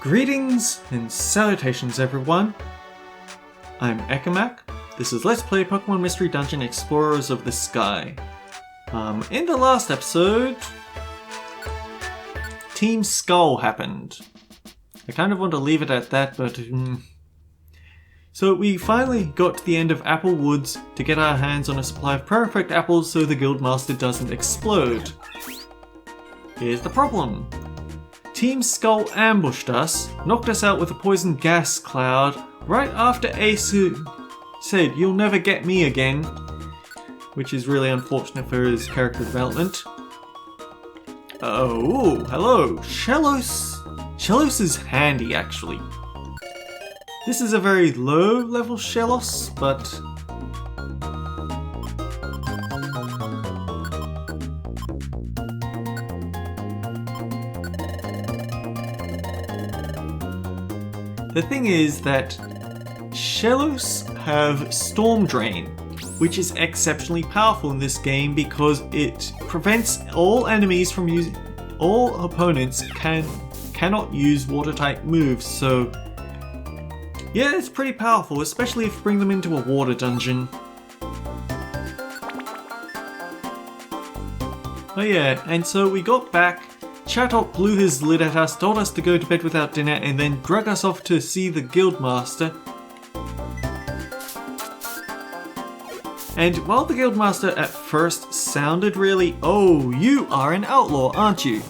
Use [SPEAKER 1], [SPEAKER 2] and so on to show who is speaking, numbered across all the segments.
[SPEAKER 1] Greetings and salutations everyone, I'm Ekamak. This is Let's Play Pokemon Mystery Dungeon Explorers of the Sky. In the last episode, Team Skull happened. I kind of want to leave it at that, but... So we finally got to the end of Apple Woods to get our hands on a supply of perfect apples so the Guildmaster doesn't explode. Here's the problem. Team Skull ambushed us, knocked us out with a poison gas cloud, right after Ace said, "You'll never get me again," which is really unfortunate for his character development. Oh, hello, Shellos. Shellos is handy, actually. This is a very low level Shellos, but... The thing is that Shellos have Storm Drain, which is exceptionally powerful in this game because it prevents all enemies from using... all opponents cannot use water-type moves, so... yeah, it's pretty powerful, especially if you bring them into a water dungeon. Oh yeah, and so we got back. Chatot blew his lid at us, told us to go to bed without dinner, and then drug us off to see the Guildmaster. And while the Guildmaster at first sounded really, "Oh, you are an outlaw, aren't you?"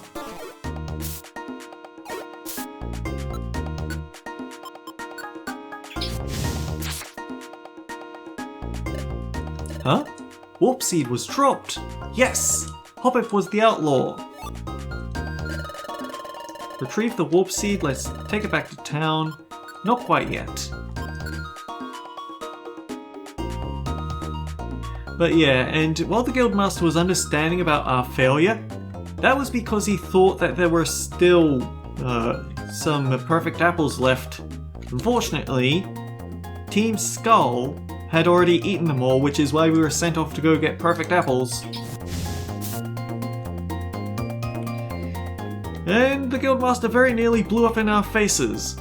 [SPEAKER 1] Huh? Warp Seed was dropped! Yes! Hoppip was the outlaw! Retrieve the Warp Seed, let's take it back to town. Not quite yet. But yeah, and while the Guildmaster was understanding about our failure, that was because he thought that there were still some perfect apples left. Unfortunately, Team Skull had already eaten them all, which is why we were sent off to go get perfect apples. And the Guildmaster very nearly blew up in our faces.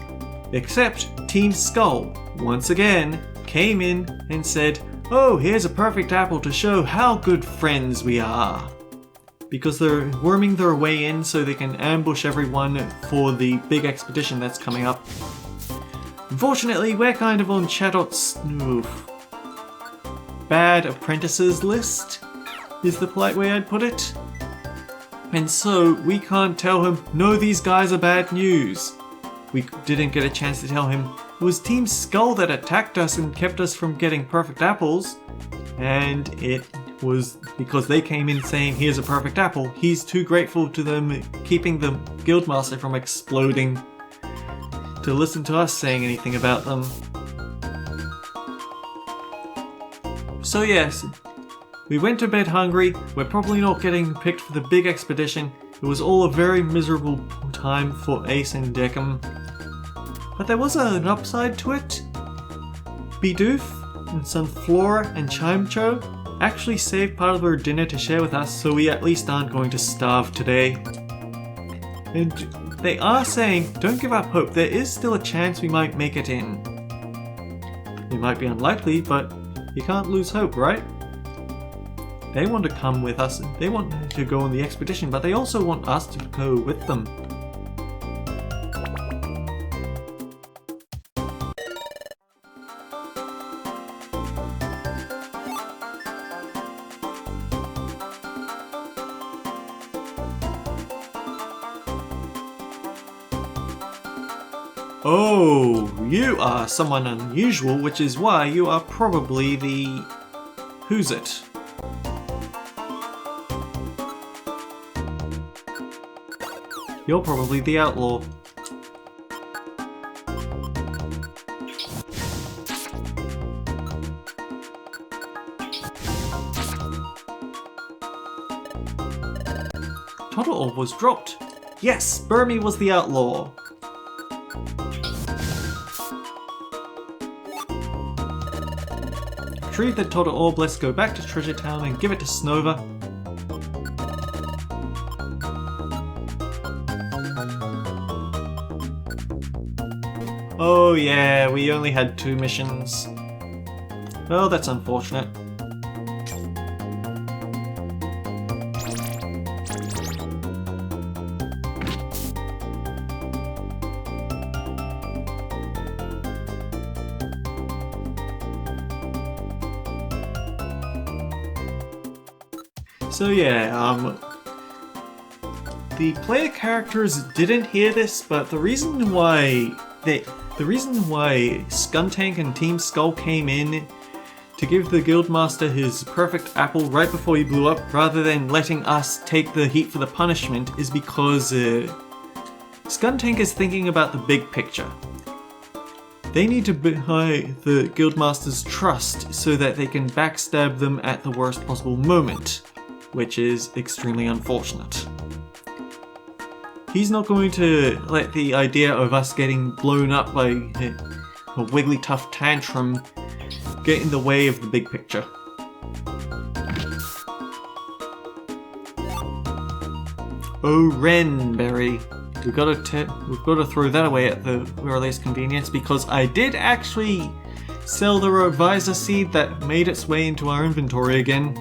[SPEAKER 1] Except Team Skull, once again, came in and said, "Oh, here's a perfect apple to show how good friends we are." Because they're worming their way in so they can ambush everyone for the big expedition that's coming up. Unfortunately, we're kind of on Chatot's bad apprentices list, is the polite way I'd put it. And so we can't tell him, "No, these guys are bad news." We didn't get a chance to tell him it was Team Skull that attacked us and kept us from getting perfect apples. And it was because they came in saying, "Here's a perfect apple." He's too grateful to them keeping the Guildmaster from exploding to listen to us saying anything about them. So yes, we went to bed hungry. We're probably not getting picked for the big expedition. It was all a very miserable time for Ace and Deckham. But there was an upside to it. Bidoof and Sunflora and Chimcho actually saved part of their dinner to share with us, so we at least aren't going to starve today. And they are saying, don't give up hope, there is still a chance we might make it in. It might be unlikely, but you can't lose hope, right? They want to come with us, they want to go on the expedition, but they also want us to go with them. Oh, you are someone unusual, which is why you are probably the... who's it? You're probably the outlaw. Totodile was dropped. Yes, Burmy was the outlaw. Retrieve the Totodile, let's go back to Treasure Town and give it to Snova. Oh yeah, we only had 2 missions. Well, that's unfortunate. So yeah, the player characters didn't hear this, but the reason why Skuntank and Team Skull came in to give the Guildmaster his perfect apple right before he blew up, rather than letting us take the heat for the punishment, is because Skuntank is thinking about the big picture. They need to buy the Guildmaster's trust so that they can backstab them at the worst possible moment, which is extremely unfortunate. He's not going to let the idea of us getting blown up by a Wigglytuff tantrum get in the way of the big picture. Oh, Renberry. We've got to throw that away at the earliest convenience, because I did actually sell the Revisor seed that made its way into our inventory again.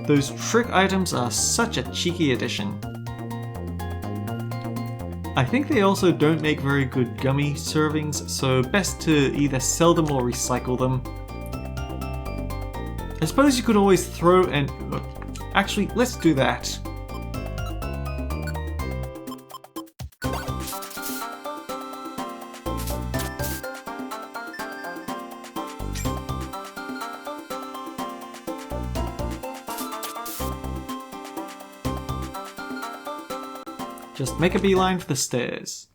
[SPEAKER 1] Those trick items are such a cheeky addition. I think they also don't make very good gummy servings, so best to either sell them or recycle them. I suppose you could always throw and... actually, let's do that. Just make a beeline for the stairs.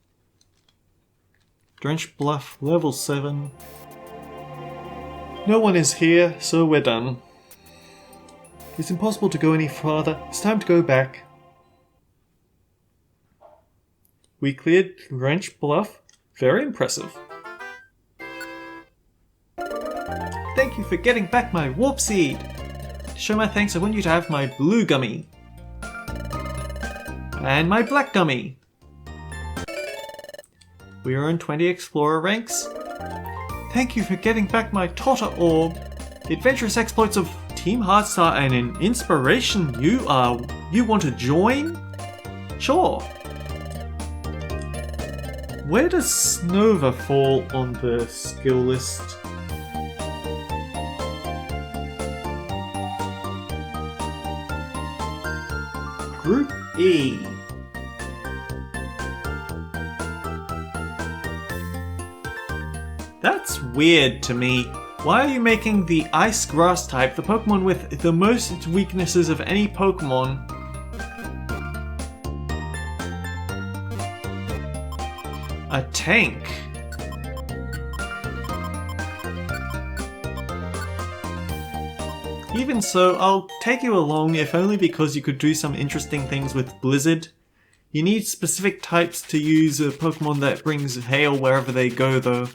[SPEAKER 1] Drench Bluff, level 7. No one is here, so we're done. It's impossible to go any farther. It's time to go back. We cleared Drench Bluff. Very impressive. Thank you for getting back my warp seed. To show my thanks, I want you to have my blue gummy. And my black gummy. We earned 20 explorer ranks. Thank you for getting back my Totter orb. The adventurous exploits of Team Heartstar and an inspiration. You want to join? Sure. Where does Snova fall on the skill list? Group E. That's weird to me. Why are you making the Ice Grass type the Pokemon with the most weaknesses of any Pokemon? A tank. Even so, I'll take you along, if only because you could do some interesting things with Blizzard. You need specific types to use a Pokemon that brings hail wherever they go, though.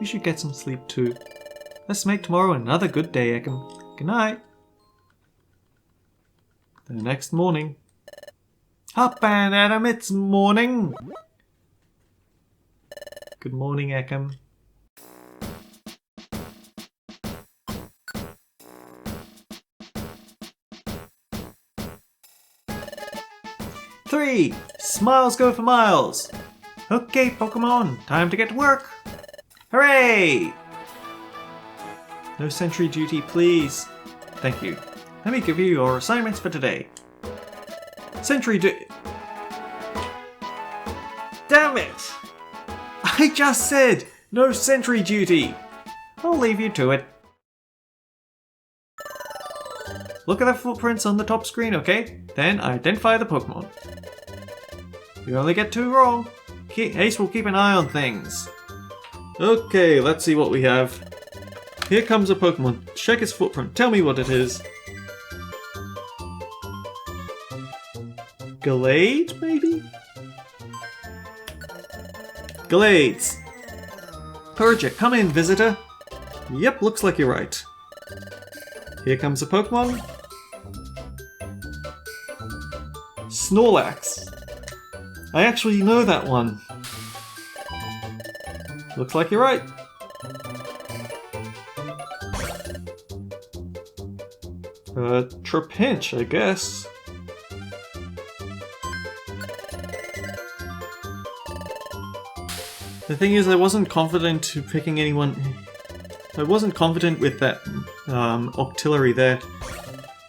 [SPEAKER 1] You should get some sleep too. Let's make tomorrow another good day, Ekam. Good night. The next morning. Up and Adam, it's morning! Good morning, Ekam. Three! Smiles go for miles! Okay, Pokemon, time to get to work! Hooray! No sentry duty, please. Thank you. Let me give you your assignments for today. Sentry duty. Damn it! I just said no sentry duty. I'll leave you to it. Look at the footprints on the top screen, okay? Then identify the Pokemon. You only get 2 wrong. Ace will keep an eye on things. Okay, let's see what we have. Here comes a Pokemon. Check its footprint. Tell me what it is. Glade, maybe? Glades. Persia, come in, visitor. Yep, looks like you're right. Here comes a Pokemon. Snorlax. I actually know that one. Looks like you're right. Trapinch, I guess. The thing is, I wasn't confident to picking anyone. I wasn't confident with that Octillery there.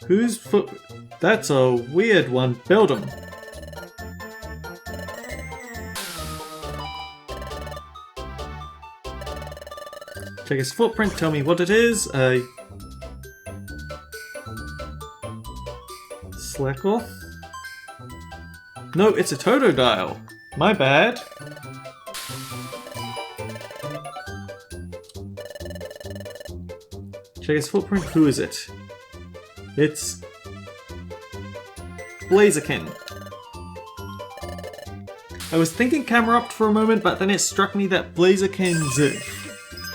[SPEAKER 1] Whose foot? That's a weird one. Beldum. Check his footprint. Tell me what it is. Slack off. No, it's a Totodile. My bad. Check his footprint. Who is it? It's Blaziken. I was thinking Camerupt for a moment, but then it struck me that Blaziken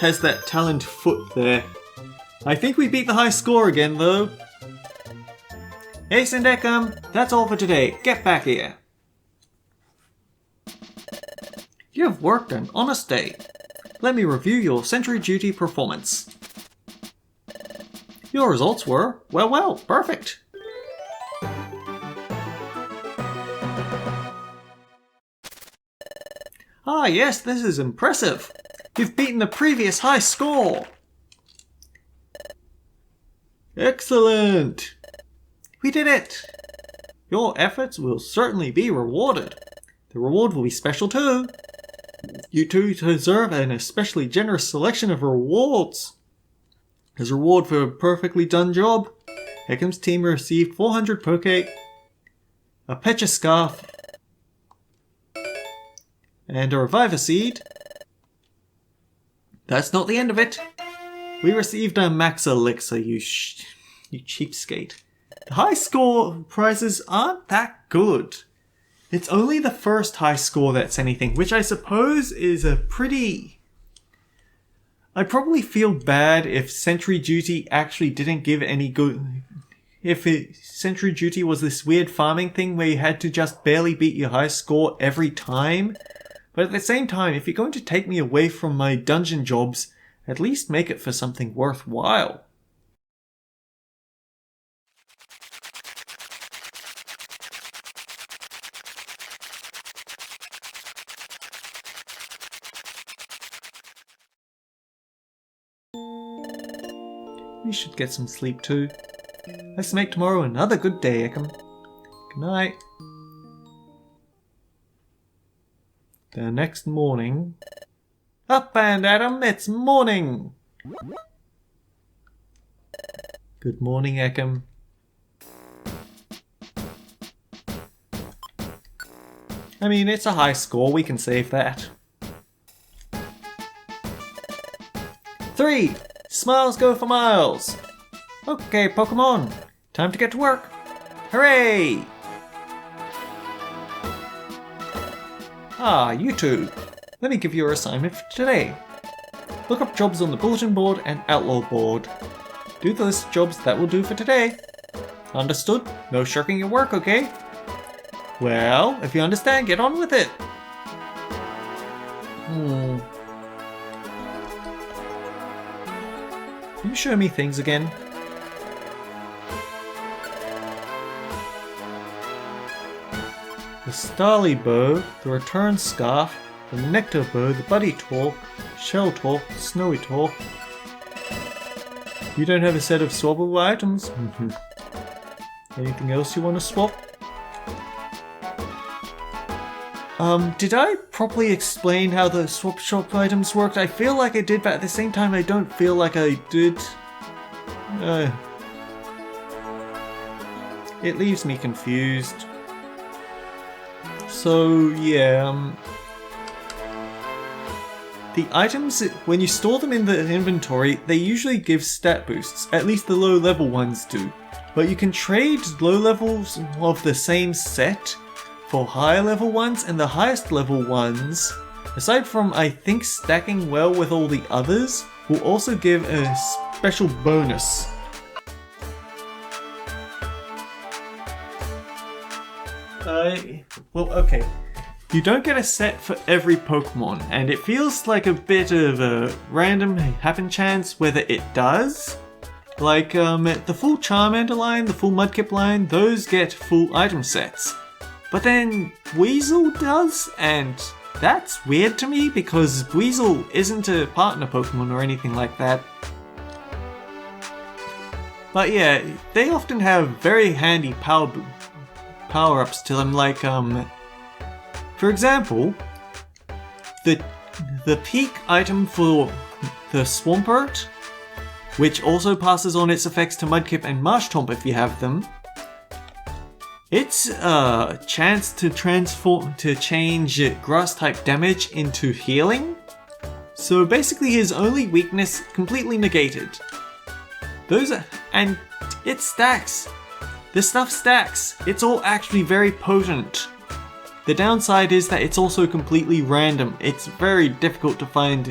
[SPEAKER 1] has that talent foot there. I think we beat the high score again, though. Ace and Ekam, that's all for today. Get back here. You have worked an honest day. Let me review your Sentry Duty performance. Your results were, well, perfect. Ah yes, this is impressive. You've beaten the previous high score. Excellent. We did it. Your efforts will certainly be rewarded. The reward will be special too. You two deserve an especially generous selection of rewards. As a reward for a perfectly done job, Ekam's team received 400 Poke, a Pecha Scarf, and a Reviver Seed. That's not the end of it. We received a Max Elixir, you cheapskate. The high score prizes aren't that good. It's only the first high score that's anything, which I suppose is a pretty... I'd probably feel bad if Sentry Duty actually didn't give any good... Sentry Duty was this weird farming thing where you had to just barely beat your high score every time. But at the same time, if you're going to take me away from my dungeon jobs, at least make it for something worthwhile. We should get some sleep too. Let's make tomorrow another good day, Ekam. Good night. The next morning... Up and Adam, it's morning! Good morning, Ekam. I mean, it's a high score, we can save that. 3! Smiles go for miles! Okay, Pokemon, time to get to work! Hooray! Ah, you two. Let me give you your assignment for today. Look up jobs on the bulletin board and outlaw board. Do the list of jobs that will do for today. Understood? No shirking your work, okay? Well, if you understand, get on with it. Can you show me things again? The Starly Bow, the Return Scarf, the Nectar Bow, the Buddy Talk, Shell Talk, Snowy Talk. You don't have a set of swappable items? Anything else you want to swap? Did I properly explain how the swap shop items worked? I feel like I did, but at the same time I don't feel like I did. It leaves me confused. So, yeah, the items, when you store them in the inventory, they usually give stat boosts, at least the low level ones do. But you can trade low levels of the same set for higher level ones, and the highest level ones, aside from I think stacking well with all the others, will also give a special bonus. Well, okay. You don't get a set for every Pokemon, and it feels like a bit of a random happen chance whether it does. Like, the full Charmander line, the full Mudkip line, those get full item sets. But then Weasel does, and that's weird to me because Weasel isn't a partner Pokemon or anything like that. But yeah, they often have very handy power-ups to them, like, for example, the peak item for the Swampert, which also passes on its effects to Mudkip and Marshtomp if you have them. It's a chance to change grass-type damage into healing. So basically his only weakness completely negated. And it stacks. This stuff stacks. It's all actually very potent. The downside is that it's also completely random. It's very difficult to find.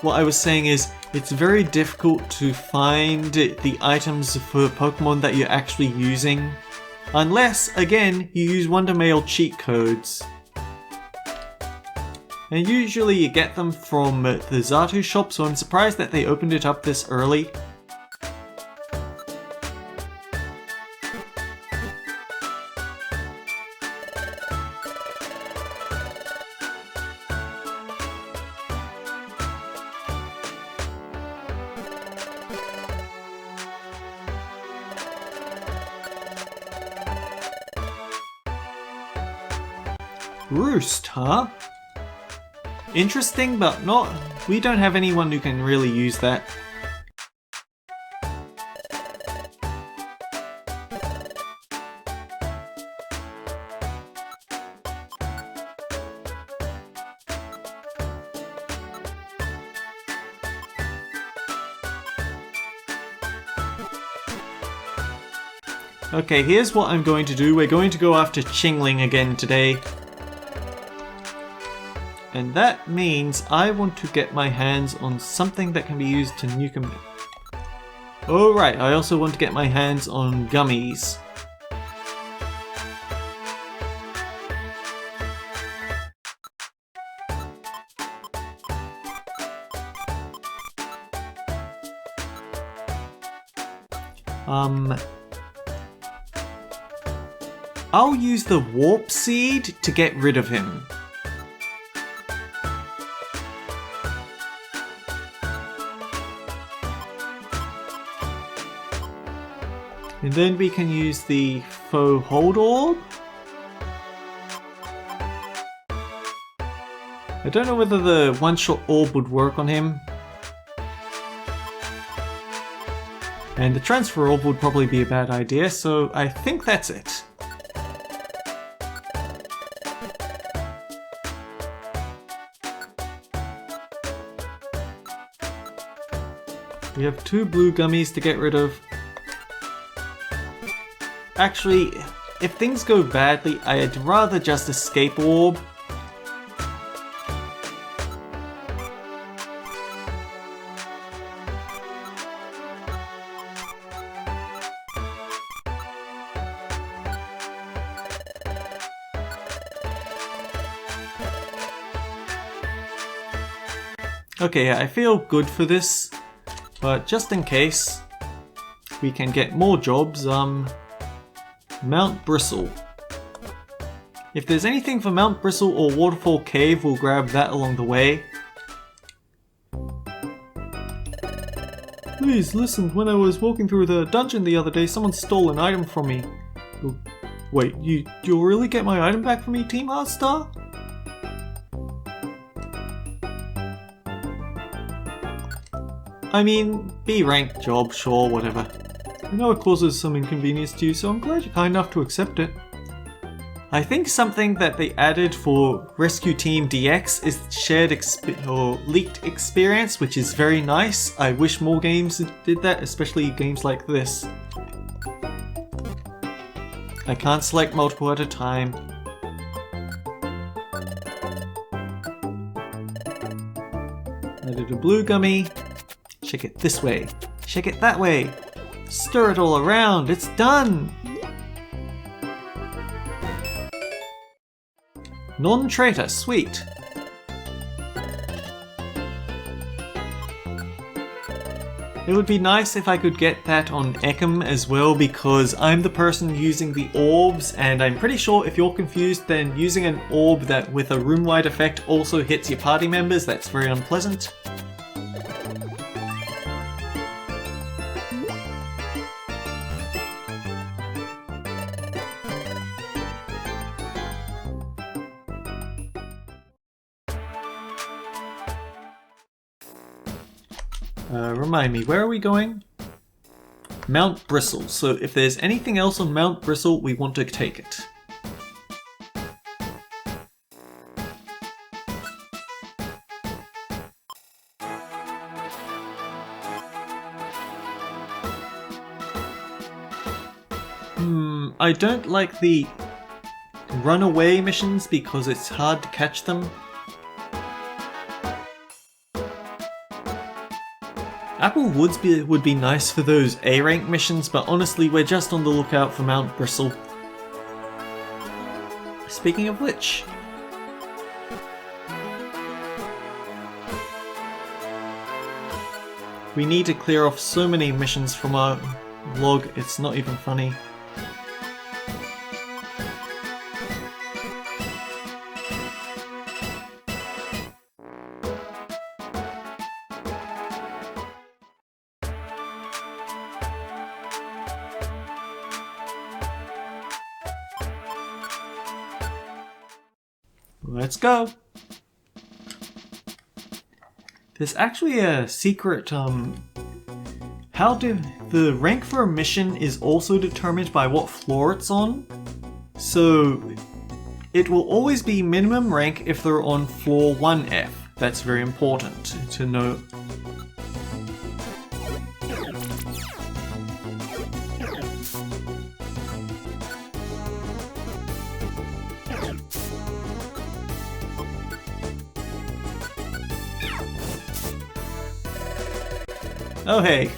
[SPEAKER 1] What I was saying is, it's very difficult to find the items for Pokemon that you're actually using. Unless, again, you use Wonder Mail cheat codes. And usually you get them from the Xatu shop, so I'm surprised that they opened it up this early. Roost, huh? Interesting, but not. We don't have anyone who can really use that. Okay, here's what I'm going to do. We're going to go after Chingling again today. And that means I want to get my hands on something that can be used to nuke him. Oh right, I also want to get my hands on gummies. I'll use the Warp Seed to get rid of him. And then we can use the Faux Hold Orb. I don't know whether the one-shot orb would work on him. And the Transfer Orb would probably be a bad idea, so I think that's it. We have 2 blue gummies to get rid of. Actually, if things go badly, I'd rather just Escape Orb. Okay, yeah, I feel good for this, but just in case we can get more jobs, Mount Bristle. If there's anything for Mount Bristle or Waterfall Cave, we'll grab that along the way. Please listen, when I was walking through the dungeon the other day, someone stole an item from me. Wait, you'll really get my item back from me, Team Heartstar? I mean, B rank job, sure, whatever. I know it causes some inconvenience to you, so I'm glad you're kind enough to accept it. I think something that they added for Rescue Team DX is shared leaked experience, which is very nice. I wish more games did that, especially games like this. I can't select multiple at a time. I did a blue gummy. Shake it this way. Shake it that way. Stir it all around, it's done! Non-traitor, sweet. It would be nice if I could get that on Ekam as well, because I'm the person using the orbs, and I'm pretty sure if you're confused, then using an orb that with a room-wide effect also hits your party members, that's very unpleasant. Remind me, where are we going? Mount Bristle. So if there's anything else on Mount Bristle, we want to take it. I don't like the runaway missions because it's hard to catch them. Apple Woods would be nice for those A rank missions, but honestly we're just on the lookout for Mount Bristle. Speaking of which... we need to clear off so many missions from our log, it's not even funny. Let's go! There's actually a secret, the rank for a mission is also determined by what floor it's on. So, it will always be minimum rank if they're on floor 1F. That's very important to know. Oh hey.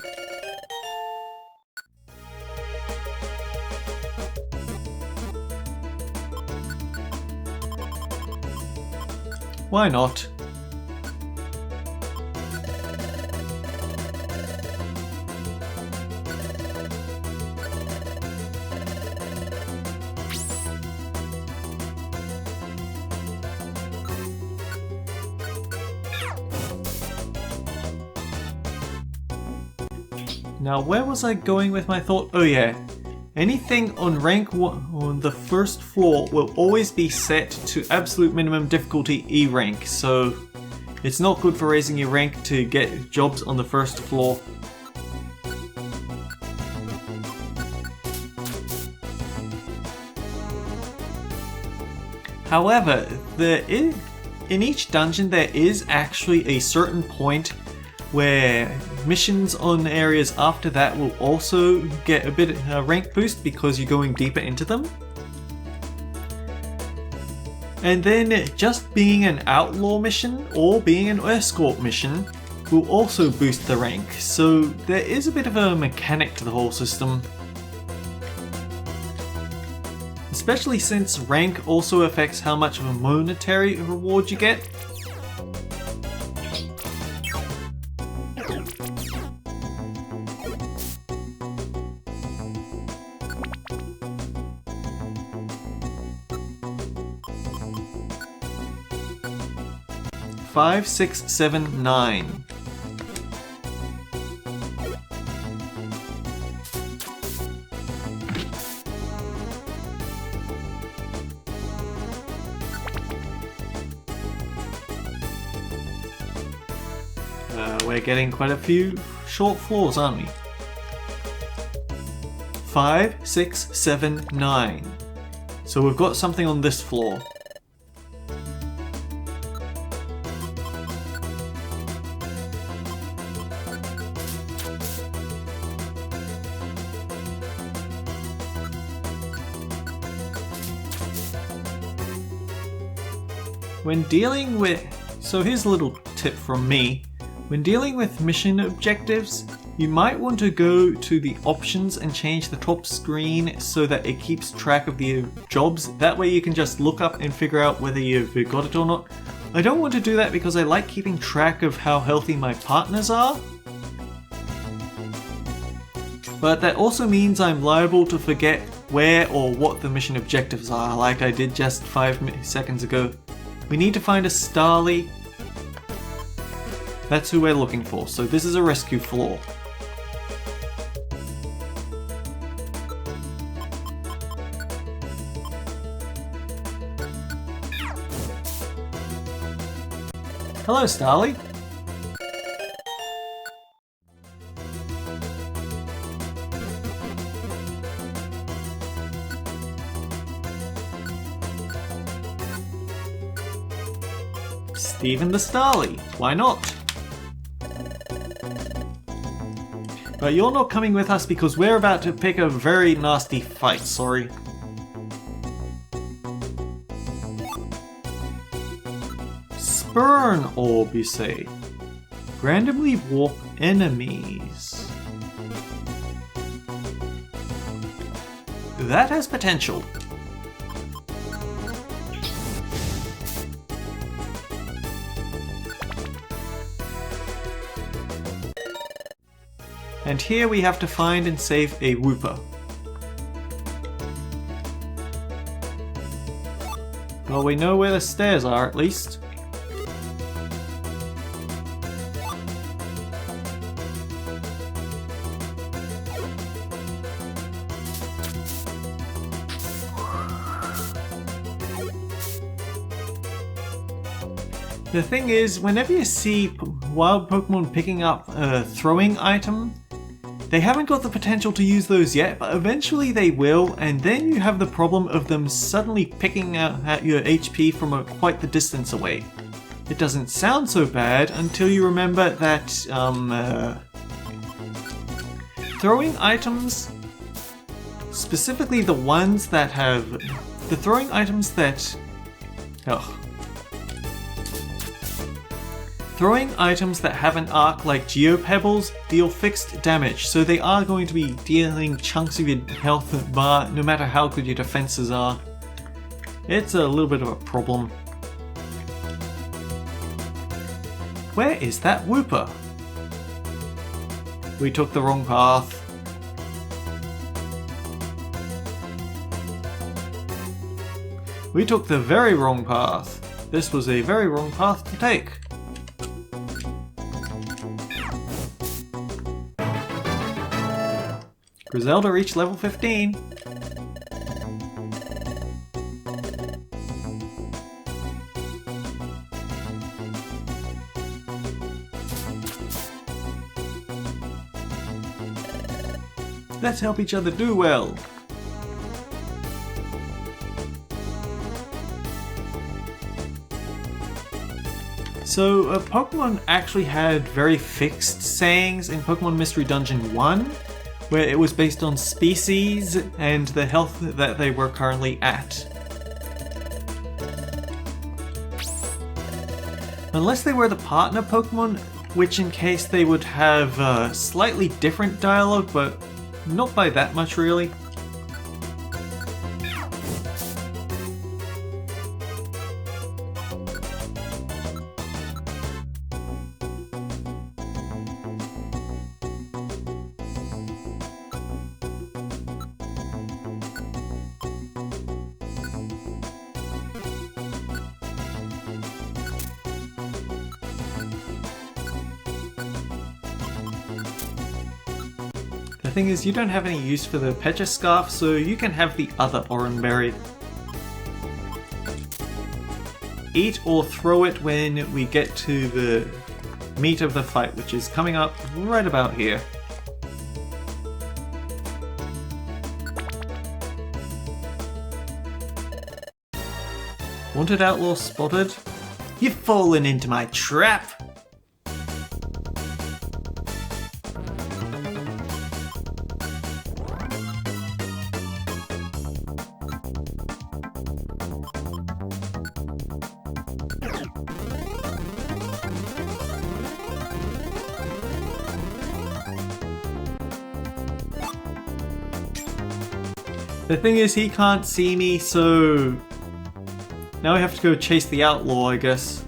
[SPEAKER 1] Why not? Now, where was I going with my thought? Oh yeah, anything on rank 1 on the first floor will always be set to absolute minimum difficulty E rank, so it's not good for raising your rank to get jobs on the first floor. However, in each dungeon there is actually a certain point where missions on areas after that will also get a bit of a rank boost because you're going deeper into them. And then just being an outlaw mission or being an escort mission will also boost the rank, so there is a bit of a mechanic to the whole system. Especially since rank also affects how much of a monetary reward you get. Five, 6, 7, 9. We're getting quite a few short floors, aren't we? 5, 6, 7, 9. So we've got something on this floor. When dealing with... so here's a little tip from me. When dealing with mission objectives, you might want to go to the options and change the top screen so that it keeps track of the jobs. That way you can just look up and figure out whether you've got it or not. I don't want to do that because I like keeping track of how healthy my partners are. But that also means I'm liable to forget where or what the mission objectives are, like I did just 5 seconds ago. We need to find a Starly. That's who we're looking for, so this is a rescue floor. Hello, Starly. Steven the Starly, why not? But you're not coming with us because we're about to pick a very nasty fight, sorry. Burn orb, you say? Randomly warp enemies. That has potential. And here we have to find and save a Wooper. Well, we know where the stairs are at least. The thing is, whenever you see wild Pokemon picking up a throwing item, they haven't got the potential to use those yet, but eventually they will, and then you have the problem of them suddenly picking at your HP from quite the distance away. It doesn't sound so bad until you remember that throwing items, specifically the ones that have... the throwing items that... Throwing items that have an arc like Geopebbles deal fixed damage, so they are going to be dealing chunks of your health bar no matter how good your defenses are. It's a little bit of a problem. Where is that Wooper? We took the wrong path. We took the very wrong path. This was a very wrong path to take. Griselda reached level 15. Let's help each other do well. So, Pokemon actually had very fixed sayings in Pokemon Mystery Dungeon 1. Where it was based on species and the health that they were currently at. Unless they were the partner Pokemon, which in case they would have slightly different dialogue, but not by that much really. The thing is, you don't have any use for the Pecha Scarf, so you can have the other Oranberry. Eat or throw it when we get to the meat of the fight, which is coming up right about here. Wanted Outlaw spotted? You've fallen into my trap! The thing is, he can't see me, so now I have to go chase the outlaw, I guess.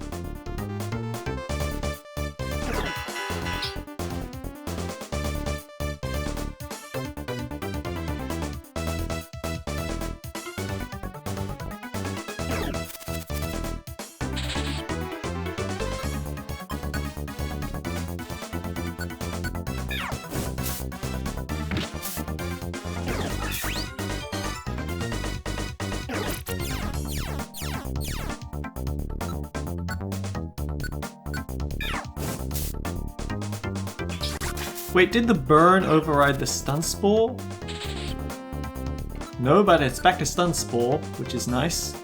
[SPEAKER 1] Wait, did the burn override the stun spore? No, but it's back to stun spore, which is nice.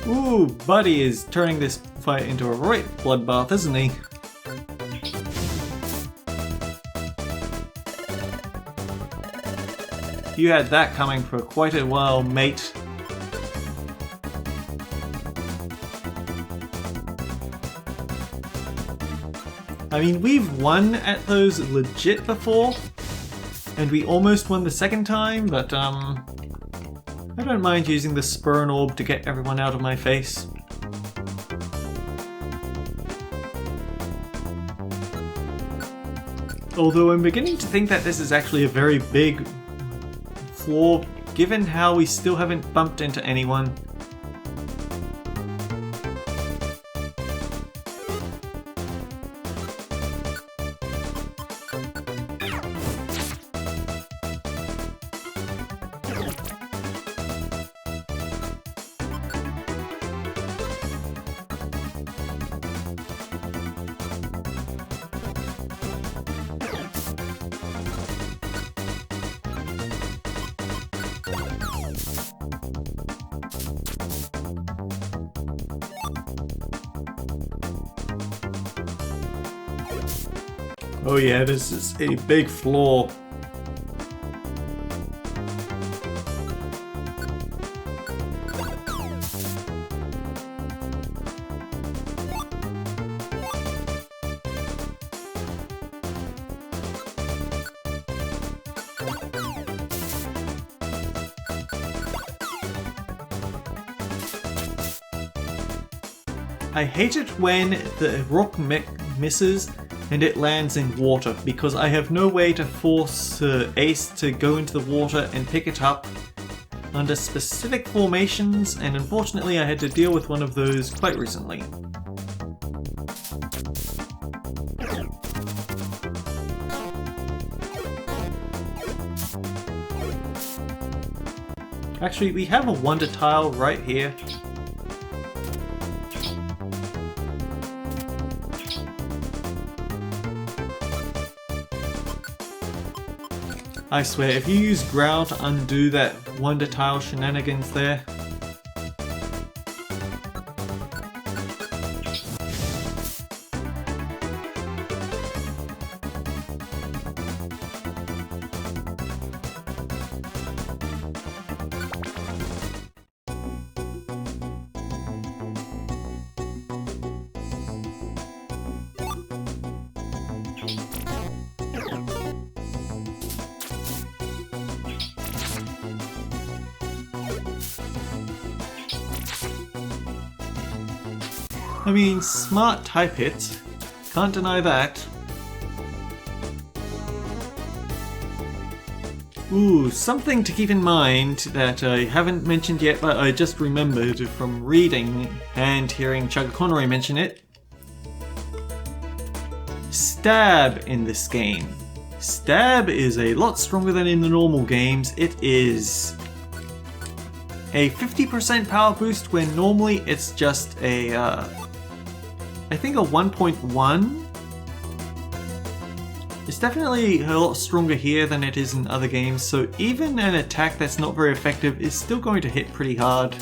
[SPEAKER 1] Ooh, Buddy is turning this fight into a right bloodbath, isn't he? You had that coming for quite a while, mate. I mean, we've won at those legit before, and we almost won the second time, but I don't mind using the Spurn Orb to get everyone out of my face. Although I'm beginning to think that this is actually a very big flaw, given how we still haven't bumped into anyone. Oh yeah, this is a big flaw. I hate it when the rock misses and it lands in water, because I have no way to force Ace to go into the water and pick it up under specific formations, and unfortunately I had to deal with one of those quite recently. Actually, we have a wonder tile right here. I swear, if you use Growl to undo that wonder tile shenanigans there. I mean, smart type hits, can't deny that. Ooh, something to keep in mind that I haven't mentioned yet, but I just remembered from reading and hearing Chugga mention it. Stab in this game. Stab is a lot stronger than in the normal games. It is a 50% power boost when normally it's just a I think a 1.1. It's definitely a lot stronger here than it is in other games, so even an attack that's not very effective is still going to hit pretty hard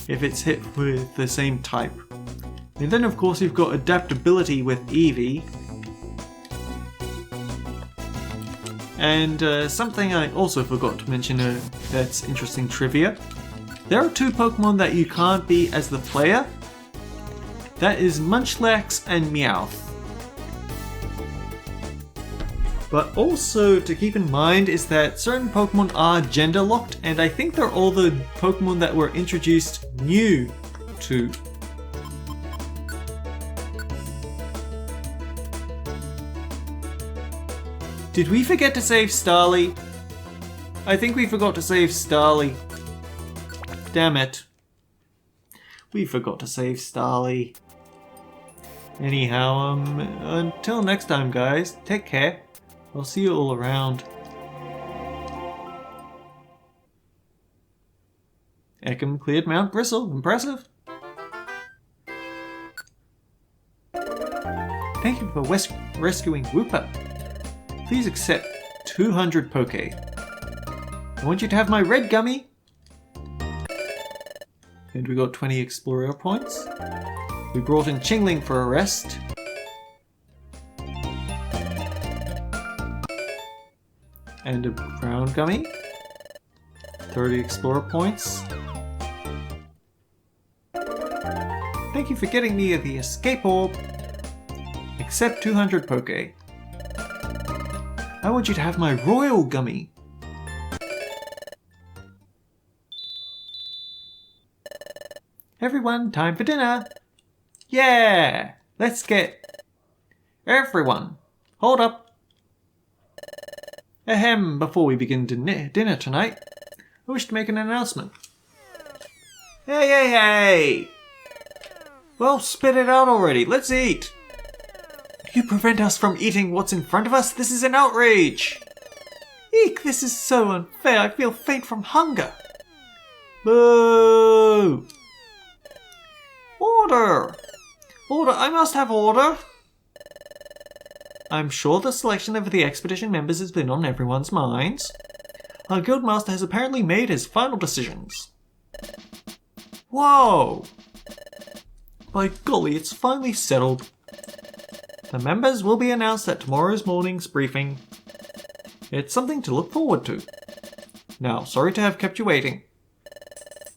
[SPEAKER 1] if it's hit with the same type. And then of course you've got adaptability with Eevee. And something I also forgot to mention that's interesting trivia. There are two Pokemon that you can't beat as the player That is Munchlax and Meowth. But also to keep in mind is that certain Pokemon are gender locked, and I think they're all the Pokemon that were introduced new to. Did we forget to save Starly? I think we forgot to save Starly. Damn it. We forgot to save Starly. Anyhow, until next time guys, take care. I'll see you all around. Ekam cleared Mount Bristle. Impressive. Thank you for rescuing Wooper. Please accept 200 Poke. I want you to have my red gummy. And we got 20 Explorer points. We brought in Chingling for a rest. And a brown gummy. 30 Explorer points. Thank you for getting me the escape orb. Accept 200 Poke. I want you to have my royal gummy. Everyone, time for dinner. Yeah! Let's get... Everyone, hold up. Ahem, before we begin dinner tonight, I wish to make an announcement. Hey, hey, hey! Well, spit it out already. Let's eat. You prevent us from eating what's in front of us? This is an outrage! Eek, this is so unfair. I feel faint from hunger. Boo! Order! Order! I must have order! I'm sure the selection of the expedition members has been on everyone's minds. Our guildmaster has apparently made his final decisions. Whoa! By golly, it's finally settled. The members will be announced at tomorrow's morning's briefing. It's something to look forward to. Now, sorry to have kept you waiting.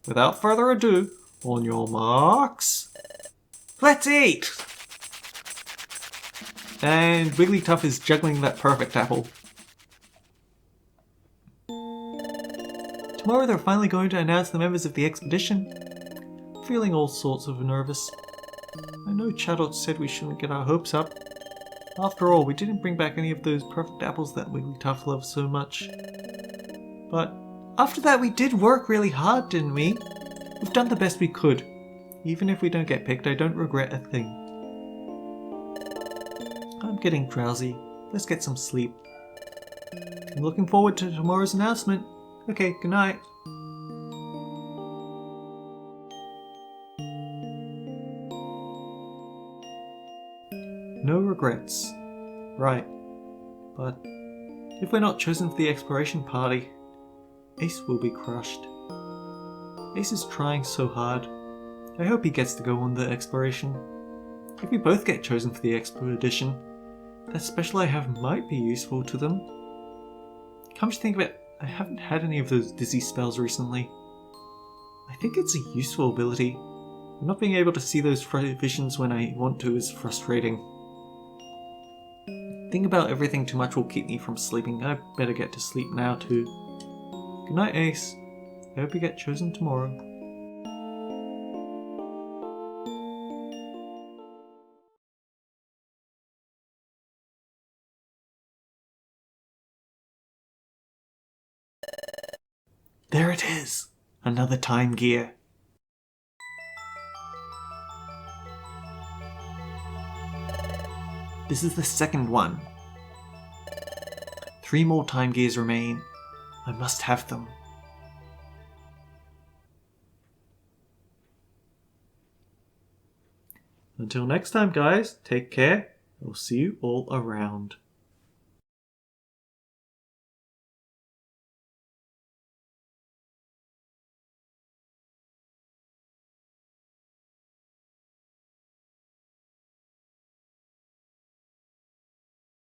[SPEAKER 1] Without further ado, on your marks, let's eat! And Wigglytuff is juggling that perfect apple. Tomorrow they're finally going to announce the members of the expedition. Feeling all sorts of nervous. I know Chatot said we shouldn't get our hopes up. After all, we didn't bring back any of those perfect apples that Wigglytuff loves so much. But after that we did work really hard, didn't we? We've done the best we could. Even if we don't get picked, I don't regret a thing. I'm getting drowsy. Let's get some sleep. I'm looking forward to tomorrow's announcement. Okay, good night. No regrets. Right. But if we're not chosen for the exploration party, Ace will be crushed. Ace is trying so hard. I hope he gets to go on the exploration. If we both get chosen for the expedition, that special I have might be useful to them. Come to think of it, I haven't had any of those dizzy spells recently. I think it's a useful ability. Not being able to see those visions when I want to is frustrating. Thinking about everything too much will keep me from sleeping. I better get to sleep now too. Good night, Ace. I hope you get chosen tomorrow. There it is! Another time gear. This is the second one. 3 more time gears remain. I must have them. Until next time guys, take care. I'll see you all around.